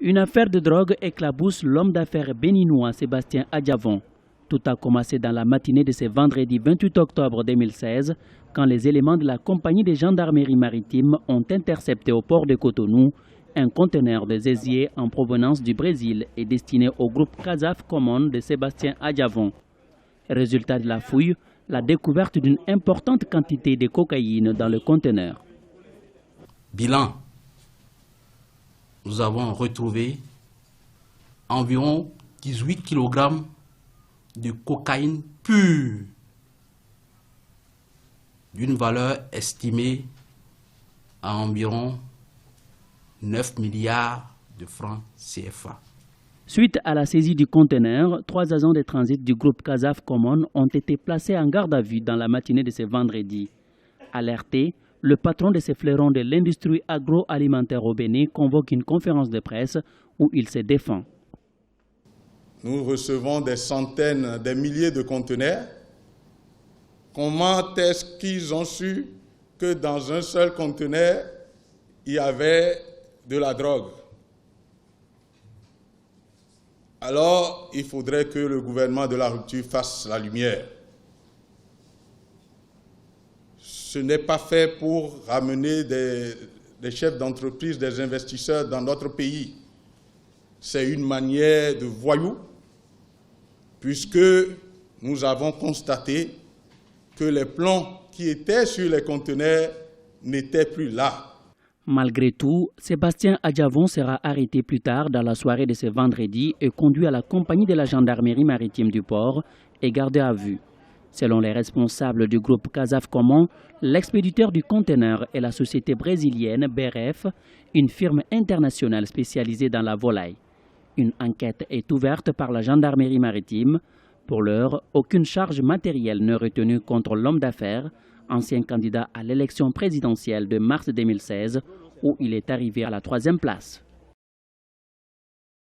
Une affaire de drogue éclabousse l'homme d'affaires béninois Sébastien Adjavon. Tout a commencé dans la matinée de ce vendredi 28 octobre 2016, quand les éléments de la compagnie des gendarmeries maritimes ont intercepté au port de Cotonou un conteneur de zézier en provenance du Brésil et destiné au groupe Casaf Common de Sébastien Adjavon. Résultat de la fouille, la découverte d'une importante quantité de cocaïne dans le conteneur. Bilan, nous avons retrouvé environ 18 kg de cocaïne pure d'une valeur estimée à environ 9 milliards de francs CFA. Suite à la saisie du conteneur, 3 agents de transit du groupe Casaf Common ont été placés en garde à vue dans la matinée de ce vendredi. Alerté, le patron de ces fleurons de l'industrie agroalimentaire au Bénin convoque une conférence de presse où il se défend. Nous recevons des centaines, des milliers de conteneurs. Comment est-ce qu'ils ont su que dans un seul conteneur, il y avait de la drogue? Alors, il faudrait que le gouvernement de la rupture fasse la lumière. Ce n'est pas fait pour ramener des chefs d'entreprise, des investisseurs dans notre pays. C'est une manière de voyou, puisque nous avons constaté que les plombs qui étaient sur les conteneurs n'étaient plus là. Malgré tout, Sébastien Adjavon sera arrêté plus tard dans la soirée de ce vendredi et conduit à la compagnie de la gendarmerie maritime du port et gardé à vue. Selon les responsables du groupe Casaf Common, l'expéditeur du conteneur est la société brésilienne BRF, une firme internationale spécialisée dans la volaille. Une enquête est ouverte par la gendarmerie maritime. Pour l'heure, aucune charge matérielle n'est retenue contre l'homme d'affaires, ancien candidat à l'élection présidentielle de mars 2016, où il est arrivé à la 3e place.